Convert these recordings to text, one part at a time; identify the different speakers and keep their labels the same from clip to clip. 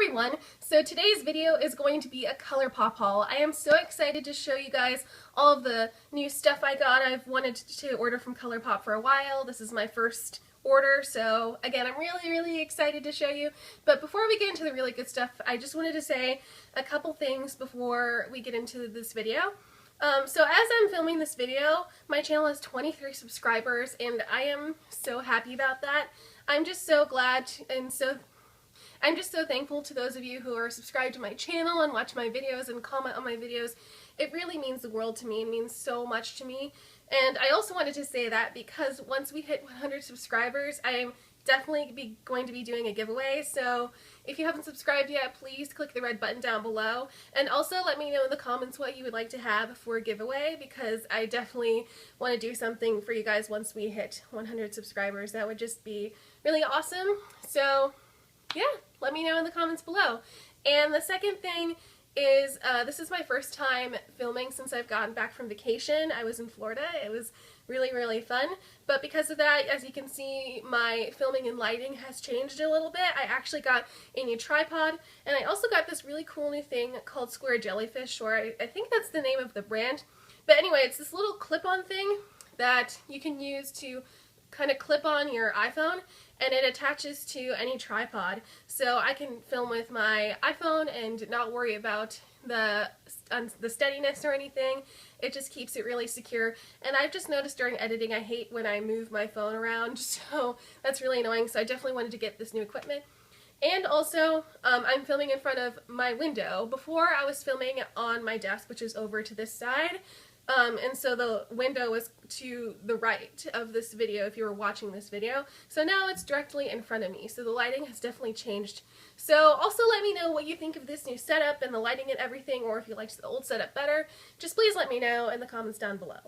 Speaker 1: everyone! So today's video is going to be a Colourpop haul. I am so excited to show you guys all of the new stuff I got. I've wanted to order from Colourpop for a while. This is my first order, so again, I'm really excited to show you. But before we get into the really good stuff, I just wanted to say a couple things before we get into this video. So as I'm filming this video, my channel has 23 subscribers, and I am so happy about that. I'm just so glad and I'm just so thankful to those of you who are subscribed to my channel and watch my videos and comment on my videos. It really means the world to me. It means so much to me. And I also wanted to say that because once we hit 100 subscribers, I am definitely going to be doing a giveaway. So if you haven't subscribed yet, please click the red button down below. And also let me know in the comments what you would like to have for a giveaway, because I definitely want to do something for you guys once we hit 100 subscribers. That would just be really awesome. So yeah, let me know in the comments below. And the second thing is, this is my first time filming since I've gotten back from vacation. I was in Florida. It was really fun. But because of that, as you can see, my filming and lighting has changed a little bit. I actually got a new tripod, and I also got this really cool new thing called Square Jellyfish, or I think that's the name of the brand. But anyway, it's this little clip-on thing that you can use to kind of clip on your iPhone, and it attaches to any tripod, so I can film with my iPhone and not worry about the steadiness or anything. It just keeps it really secure. And I've just noticed during editing I hate when I move my phone around, so that's really annoying. So I definitely wanted to get this new equipment. And also, I'm filming in front of my window. Before I was filming on my desk, which is over to this side. And so the window was to the right of this video if you were watching this video. So now it's directly in front of me. So the lighting has definitely changed. So also let me know what you think of this new setup and the lighting and everything, or if you liked the old setup better. Just please let me know in the comments down below.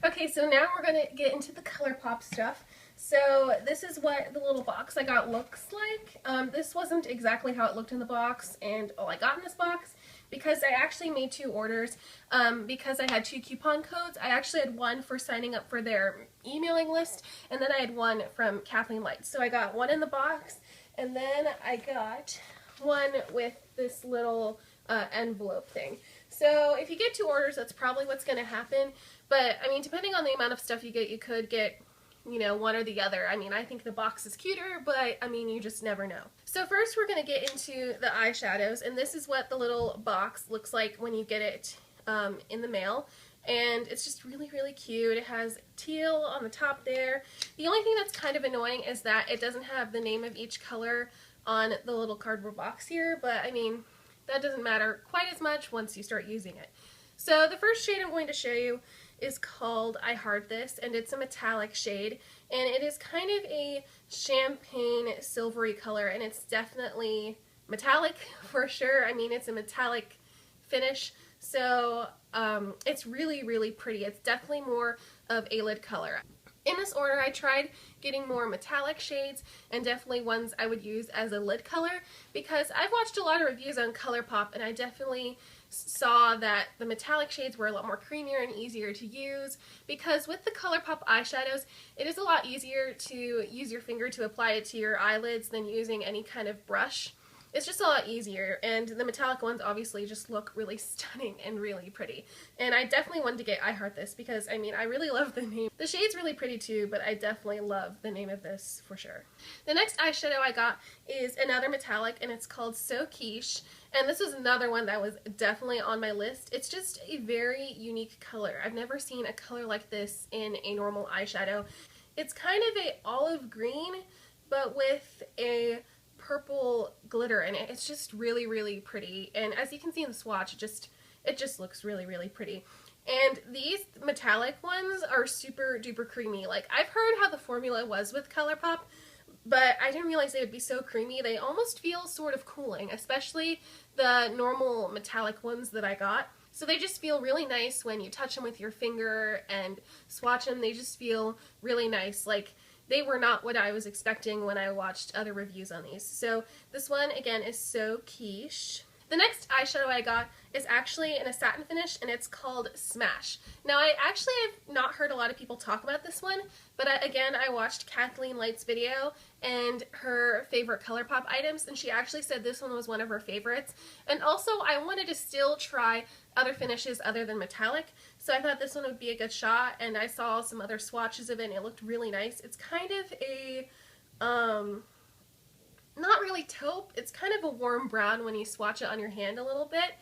Speaker 1: Okay, so now we're going to get into the Colourpop stuff. So this is what the little box I got looks like. This wasn't exactly how it looked in the box and all I got in this box, because I actually made two orders because I had two coupon codes. I actually had one for signing up for their emailing list, and then I had one from Kathleen Lights. So I got one in the box, and then I got one with this little envelope thing. So if you get two orders, that's probably what's going to happen. But I mean, depending on the amount of stuff you get, you could get, you know, one or the other. I mean, I think the box is cuter, but I mean, you just never know. So first we're going to get into the eyeshadows, and this is what the little box looks like when you get it in the mail. And it's just really cute. It has teal on the top there. The only thing that's kind of annoying is that it doesn't have the name of each color on the little cardboard box here, but I mean, that doesn't matter quite as much once you start using it. So the first shade I'm going to show you is called I Heart This, and it's a metallic shade, and it is kind of a champagne silvery color, and it's definitely metallic for sure. I mean, it's a metallic finish, so it's really pretty. It's definitely more of a lid color. In this order, I tried getting more metallic shades and definitely ones I would use as a lid color, because I've watched a lot of reviews on Colourpop, and I definitely saw that the metallic shades were a lot more creamier and easier to use, because with the Colourpop eyeshadows, it is a lot easier to use your finger to apply it to your eyelids than using any kind of brush. It's just a lot easier, and the metallic ones obviously just look really stunning and really pretty. And I definitely wanted to get I Heart This because, I mean, I really love the name. The shade's really pretty too, but I definitely love the name of this for sure. The next eyeshadow I got is another metallic, and it's called So Quiche. And this is another one that was definitely on my list. It's just a very unique color. I've never seen a color like this in a normal eyeshadow. It's kind of a olive green, but with a purple glitter in it. It's just really pretty, and as you can see in the swatch, it just looks really pretty. And these metallic ones are super duper creamy. Like, I've heard how the formula was with Colourpop, but I didn't realize they would be so creamy. They almost feel sort of cooling, especially the normal metallic ones that I got. So they just feel really nice when you touch them with your finger and swatch them. They just feel really nice. Like, they were not what I was expecting when I watched other reviews on these. So this one, again, is So Quiche. The next eyeshadow I got is actually in a satin finish, and it's called Smash. Now, I actually have not heard a lot of people talk about this one, but again, I watched Kathleen Light's video and her favorite Colourpop items, and she actually said this one was one of her favorites. And also, I wanted to still try other finishes other than metallic, so I thought this one would be a good shot, and I saw some other swatches of it, and it looked really nice. It's kind of a, not really taupe, it's kind of a warm brown when you swatch it on your hand a little bit.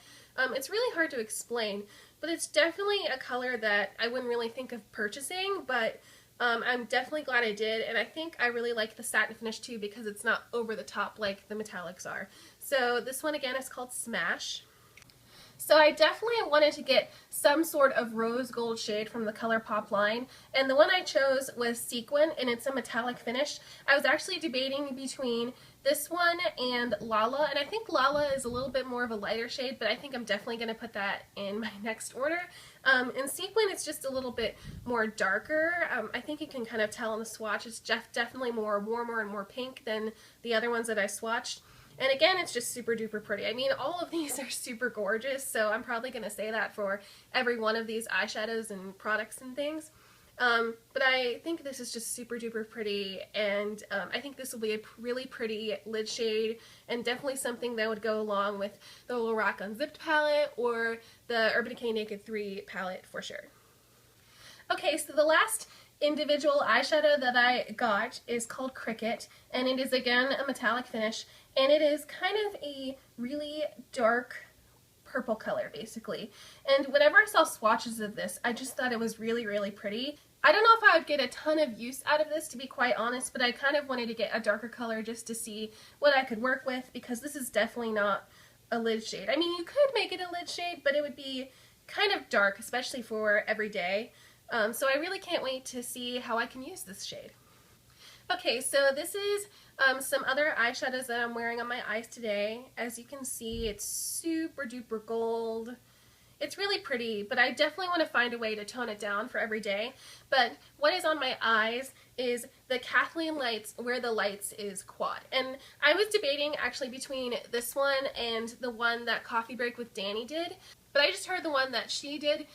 Speaker 1: It's really hard to explain, but it's definitely a color that I wouldn't really think of purchasing, but I'm definitely glad I did, and I think I really like the satin finish too because it's not over the top like the metallics are. So this one again is called Smash. So I definitely wanted to get some sort of rose gold shade from the Colourpop line, and the one I chose was Sequin, and it's a metallic finish. I was actually debating between this one and Lala, and I think Lala is a little bit more of a lighter shade, but I think I'm definitely going to put that in my next order. In Sequin, it's just a little bit more darker. I think you can kind of tell in the swatch it's definitely more warmer and more pink than the other ones that I swatched. And again, it's just super duper pretty. I mean, all of these are super gorgeous, so I'm probably going to say that for every one of these eyeshadows and products and things. But I think this is just super duper pretty, and I think this will be a really pretty lid shade, and definitely something that would go along with the Little Rock Unzipped palette or the Urban Decay Naked 3 palette for sure. Okay, so the last individual eyeshadow that I got is called Cricket, and it is again a metallic finish, and it is kind of a really dark purple color basically. And whenever I saw swatches of this, I just thought it was really, really pretty. I don't know if I would get a ton of use out of this, to be quite honest, but I kind of wanted to get a darker color just to see what I could work with, because this is definitely not a lid shade. I mean, you could make it a lid shade, but it would be kind of dark, especially for everyday. So I really can't wait to see how I can use this shade. Okay, so this is some other eyeshadows that I'm wearing on my eyes today. As you can see, it's super duper gold. It's really pretty, but I definitely want to find a way to tone it down for every day. But what is on my eyes is the Kathleen Light's Where the Lights Is quad. And I was debating actually between this one and the one that Coffee Break with Danny did. But I just heard the one that she did,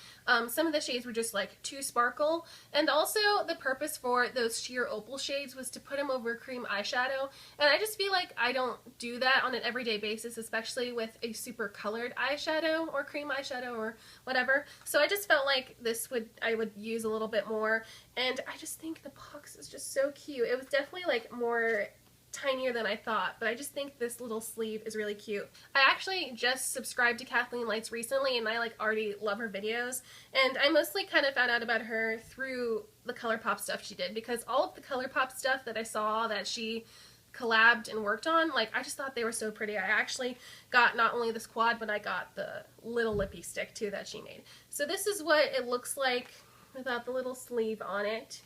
Speaker 1: some of the shades were just like too sparkle, and also the purpose for those sheer opal shades was to put them over cream eyeshadow, and I just feel like I don't do that on an everyday basis, especially with a super colored eyeshadow or cream eyeshadow or whatever. So I just felt like I would use a little bit more, and I just think the box is just so cute. It was definitely like more tinier than I thought, but I just think this little sleeve is really cute. I actually just subscribed to Kathleen Light's recently, and I like already love her videos, and I mostly kind of found out about her through the Colourpop stuff she did, because all of the Colourpop stuff that I saw that she collabed and worked on, like, I just thought they were so pretty. I actually got not only this quad, but I got the little lippy stick too that she made. So this is what it looks like without the little sleeve on it.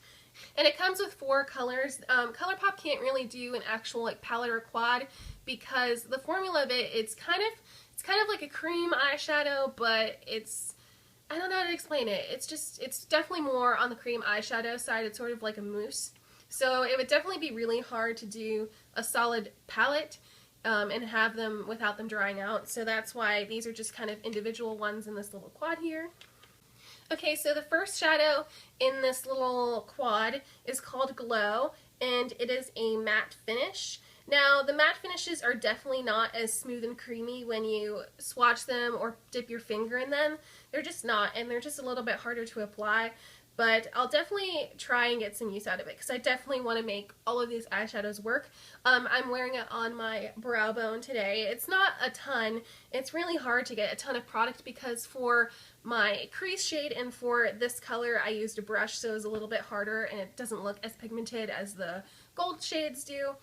Speaker 1: And it comes with 4 colors. Colourpop can't really do an actual like palette or quad because the formula of it, it's kind of like a cream eyeshadow, but I don't know how to explain it. It's definitely more on the cream eyeshadow side. It's sort of like a mousse. So it would definitely be really hard to do a solid palette and have them without them drying out. So that's why these are just kind of individual ones in this little quad here. Okay, so the first shadow in this little quad is called Glow, and it is a matte finish. Now, the matte finishes are definitely not as smooth and creamy when you swatch them or dip your finger in them. They're just not, and they're just a little bit harder to apply. But I'll definitely try and get some use out of it because I definitely want to make all of these eyeshadows work. I'm wearing it on my brow bone today. It's not a ton. It's really hard to get a ton of product because for my crease shade and for this color I used a brush, so it was a little bit harder and it doesn't look as pigmented as the gold shades do.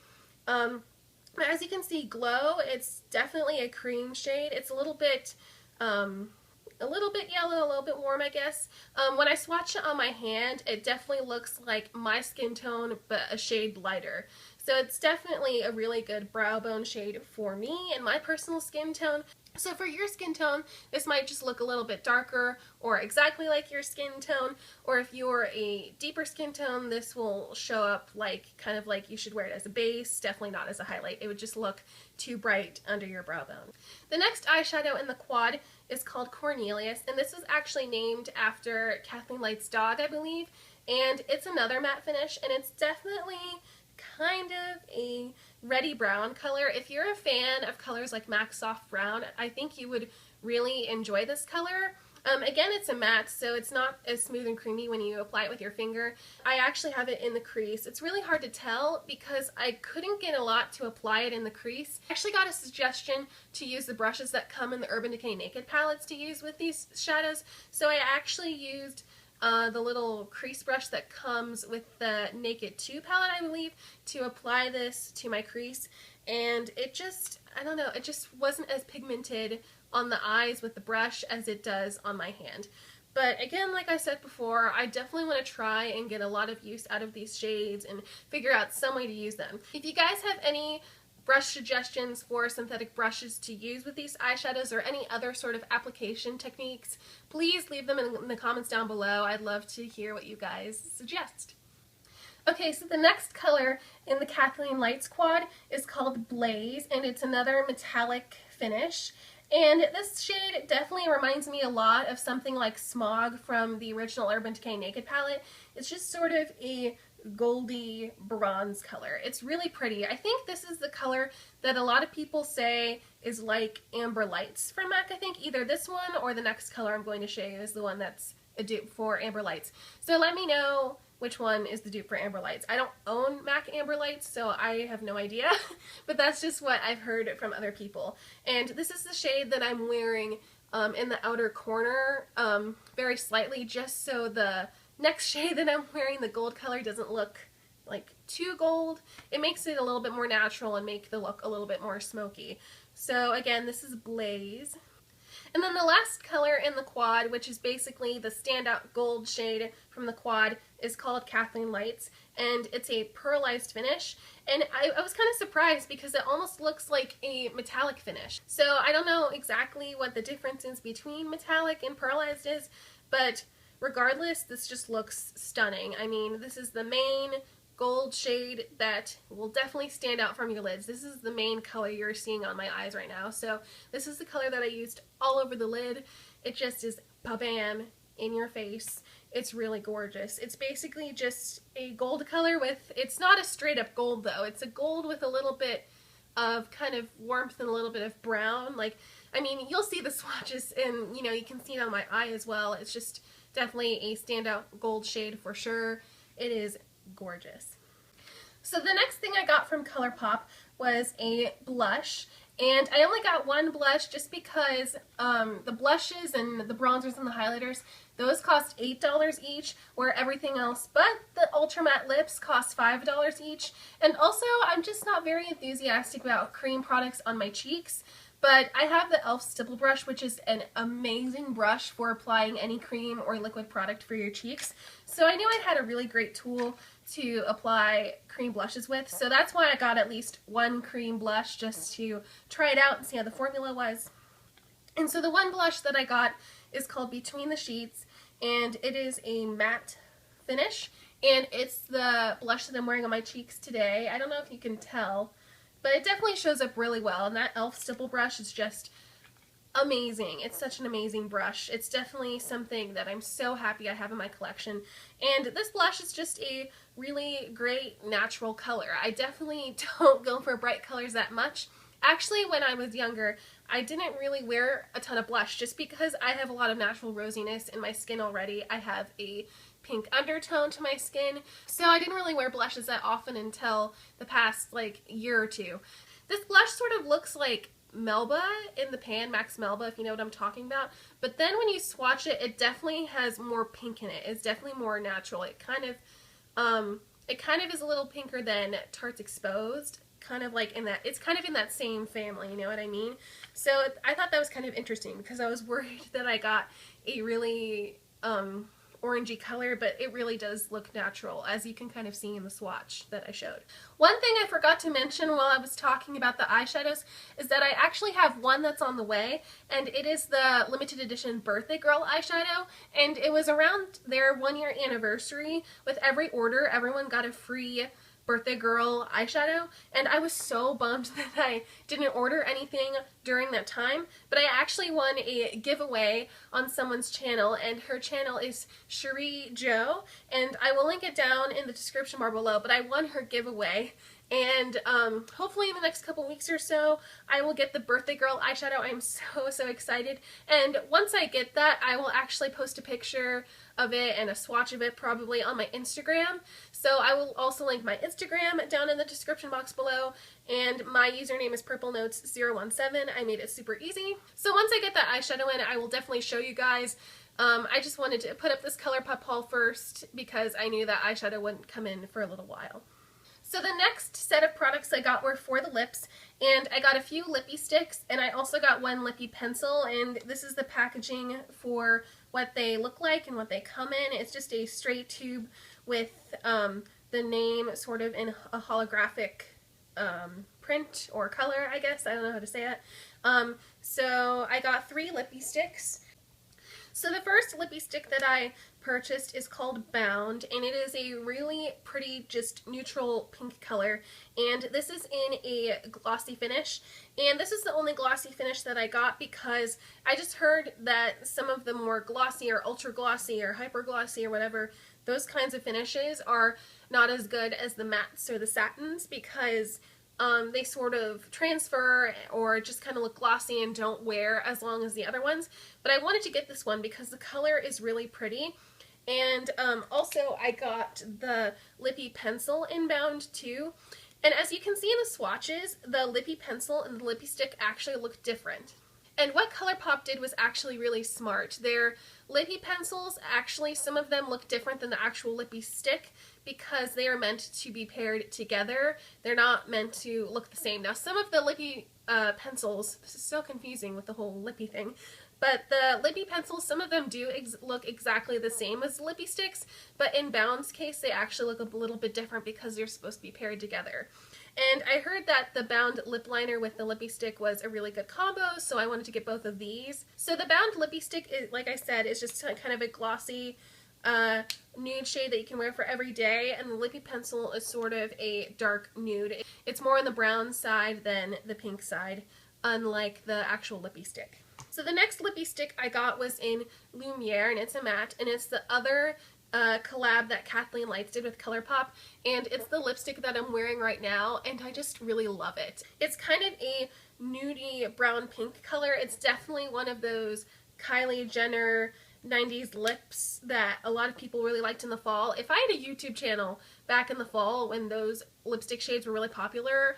Speaker 1: But as you can see, Glow, it's definitely a cream shade. It's a little bit yellow, a little bit warm, I guess. When I swatch it on my hand, it definitely looks like my skin tone, but a shade lighter. So it's definitely a really good brow bone shade for me and my personal skin tone. So for your skin tone, this might just look a little bit darker or exactly like your skin tone, or if you're a deeper skin tone, this will show up like kind of like you should wear it as a base, definitely not as a highlight. It would just look too bright under your brow bone. The next eyeshadow in the quad is called Cornelius, and this was actually named after Kathleen Light's dog, I believe, and it's another matte finish, and it's definitely kind of a reddy brown color. If you're a fan of colors like MAC Soft Brown, I think you would really enjoy this color. Again, it's a matte, so it's not as smooth and creamy when you apply it with your finger. I actually have it in the crease. It's really hard to tell because I couldn't get a lot to apply it in the crease. I actually got a suggestion to use the brushes that come in the Urban Decay Naked palettes to use with these shadows, so I actually used the little crease brush that comes with the Naked 2 palette, I believe, to apply this to my crease, and it just, I don't know, it just wasn't as pigmented on the eyes with the brush as it does on my hand. But again, like I said before, I definitely want to try and get a lot of use out of these shades and figure out some way to use them. If you guys have any brush suggestions for synthetic brushes to use with these eyeshadows or any other sort of application techniques, please leave them in the comments down below. I'd love to hear what you guys suggest. Okay, so the next color in the Kathleen Lights quad is called Blaze, and it's another metallic finish. And this shade definitely reminds me a lot of something like Smog from the original Urban Decay Naked palette. It's just sort of a goldy bronze color. It's really pretty. I think this is the color that a lot of people say is like Amber Lights from MAC. I think either this one or the next color I'm going to show you is the one that's a dupe for Amber Lights. So let me know which one is the dupe for Amber Lights. I don't own MAC Amber Lights, so I have no idea, but that's just what I've heard from other people. And this is the shade that I'm wearing in the outer corner, very slightly, just so the next shade that I'm wearing, the gold color, doesn't look like too gold. It makes it a little bit more natural and make the look a little bit more smoky. So again, this is Blaze. And then the last color in the quad, which is basically the standout gold shade from the quad, is called Kathleen Lights, and it's a pearlized finish. And I was kind of surprised because it almost looks like a metallic finish. So I don't know exactly what the difference is between metallic and pearlized is, but regardless, this just looks stunning. I mean, this is the main gold shade that will definitely stand out from your lids. This is the main color you're seeing on my eyes right now. So this is the color that I used all over the lid. It just is ba-bam in your face. It's really gorgeous. It's basically just a gold color with, it's not a straight up gold though. It's a gold with a little bit of kind of warmth and a little bit of brown. Like, I mean, you'll see the swatches and, you know, you can see it on my eye as well. It's just definitely a standout gold shade for sure. It is gorgeous. So the next thing I got from Colourpop was a blush, and I only got one blush just because the blushes and the bronzers and the highlighters, those cost $8 each, where everything else but the Ultra Matte lips cost $5 each. And also, I'm just not very enthusiastic about cream products on my cheeks. But I have the e.l.f. Stipple Brush, which is an amazing brush for applying any cream or liquid product for your cheeks. So I knew I had a really great tool to apply cream blushes with. So that's why I got at least one cream blush just to try it out and see how the formula was. And so the one blush that I got is called Between the Sheets, and it is a matte finish. And it's the blush that I'm wearing on my cheeks today. I don't know if you can tell, but it definitely shows up really well, and that e.l.f. Stipple Brush is just amazing. It's such an amazing brush. It's definitely something that I'm so happy I have in my collection. And this blush is just a really great natural color. I definitely don't go for bright colors that much. Actually, when I was younger, I didn't really wear a ton of blush just because I have a lot of natural rosiness in my skin already. I have a pink undertone to my skin, so I didn't really wear blushes that often until the past like year or two. This blush sort of looks like Melba in the pan, Max Melba, if you know what I'm talking about, but then when you swatch it, it definitely has more pink in it. It's definitely more natural. It kind of is a little pinker than Tarte's Exposed, kind of like in that, it's kind of in that same family, you know what I mean? So I thought that was kind of interesting because I was worried that I got a really orangey color, but it really does look natural, as you can kind of see in the swatch that I showed. One thing I forgot to mention while I was talking about the eyeshadows is that I actually have one that's on the way, and it is the limited edition Birthday Girl eyeshadow, and it was around their 1-year anniversary. With every order, everyone got a free Birthday Girl eyeshadow, and I was so bummed that I didn't order anything during that time, but I actually won a giveaway on someone's channel, and her channel is Cherie Jo, and I will link it down in the description bar below, but I won her giveaway. And hopefully in the next couple weeks or so, I will get the Birthday Girl eyeshadow. I'm so excited. And once I get that, I will actually post a picture of it and a swatch of it probably on my Instagram. So I will also link my Instagram down in the description box below. And my username is purplenotes017. I made it super easy. So once I get that eyeshadow in, I will definitely show you guys. I just wanted to put up this Colourpop haul first because I knew that eyeshadow wouldn't come in for a little while. So the next set of products I got were for the lips, and I got a few Lippie Stix, and I also got one Lippie pencil, and this is the packaging for what they look like and what they come in. It's just a straight tube with the name sort of in a holographic print or color, I guess. I don't know how to say it. So I got 3 Lippie Stix. So the first Lippie Stick that I purchased is called Bound, and it is a really pretty, just neutral pink color, and this is in a glossy finish, and this is the only glossy finish that I got because I just heard that some of the more glossy or ultra glossy or hyper glossy or whatever, those kinds of finishes are not as good as the mattes or the satins because they sort of transfer or just kind of look glossy and don't wear as long as the other ones. But I wanted to get this one because the color is really pretty. And also I got the Lippie pencil in Bound too. And as you can see in the swatches, the Lippie pencil and the Lippie stick actually look different. And what Colourpop did was actually really smart. Their Lippie pencils, actually some of them look different than the actual Lippie stick because they are meant to be paired together. They're not meant to look the same. Now some of the Lippie pencils, this is so confusing with the whole Lippie thing, but the Lippie pencils, some of them do look exactly the same as the Lippie Stix, but in Bound's case they actually look a little bit different because they're supposed to be paired together. And I heard that the Bound lip liner with the Lippie stick was a really good combo, so I wanted to get both of these. So the Bound Lippie stick, is, like I said, is just kind of a glossy nude shade that you can wear for every day, and the Lippie pencil is sort of a dark nude. It's more on the brown side than the pink side, unlike the actual Lippie stick. So the next Lippie stick I got was in Lumiere, and it's a matte, and it's the other collab that Kathleen Lights did with Colourpop, and it's the lipstick that I'm wearing right now, and I just really love it. It's kind of a nudie brown pink color. It's definitely one of those Kylie Jenner 90s lips that a lot of people really liked in the fall. If I had a YouTube channel back in the fall when those lipstick shades were really popular,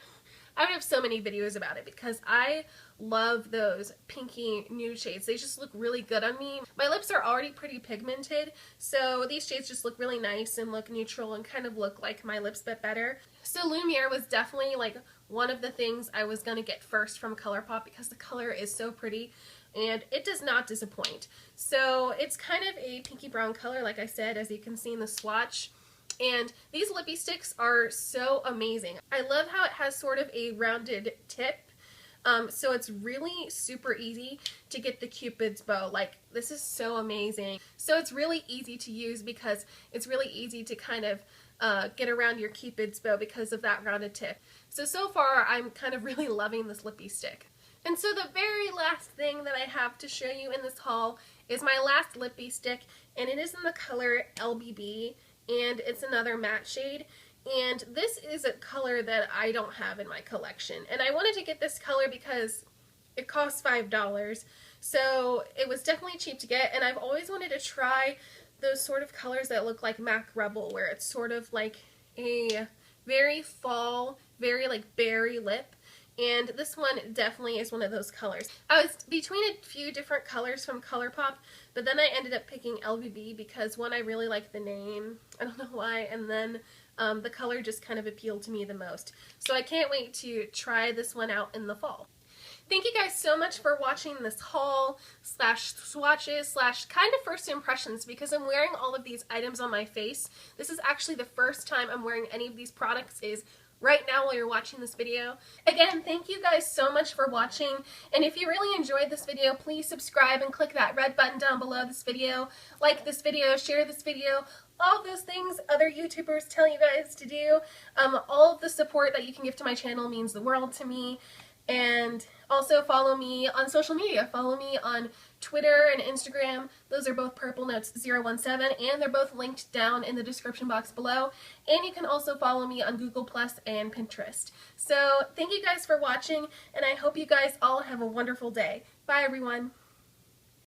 Speaker 1: I would have so many videos about it because I love those pinky nude shades. They just look really good on me. My lips are already pretty pigmented, so these shades just look really nice and look neutral and kind of look like my lips but better. So Lumiere was definitely like one of the things I was going to get first from Colourpop because the color is so pretty and it does not disappoint. So it's kind of a pinky brown color, like I said, as you can see in the swatch. And these Lippie Stix are so amazing. I love how it has sort of a rounded tip, so it's really super easy to get the Cupid's bow. Like, this is so amazing. So it's really easy to use because it's really easy to kind of get around your Cupid's bow because of that rounded tip. So far I'm kind of really loving this Lippie stick. And so the very last thing that I have to show you in this haul is my last Lippie stick, and it is in the color LBB. And it's another matte shade, and this is a color that I don't have in my collection, and I wanted to get this color because it costs $5, so it was definitely cheap to get, and I've always wanted to try those sort of colors that look like MAC Rebel, where it's sort of like a very fall, very like berry lip. And this one definitely is one of those colors. I was between a few different colors from Colourpop, but then I ended up picking LBB because, one, I really like the name, I don't know why, and then the color just kind of appealed to me the most. So I can't wait to try this one out in the fall. Thank you guys so much for watching this haul slash swatches slash kind of first impressions, because I'm wearing all of these items on my face. This is actually the first time I'm wearing any of these products is right now while you're watching this video. Again, thank you guys so much for watching, and if you really enjoyed this video, please subscribe and click that red button down below this video. Like this video, share this video, all of those things other YouTubers tell you guys to do. All of the support that you can give to my channel means the world to me. And also follow me on social media. Follow me on Twitter and Instagram. Those are both Purple Notes 017, and they're both linked down in the description box below. And you can also follow me on Google Plus and Pinterest. So thank you guys for watching, and I hope you guys all have a wonderful day. Bye everyone.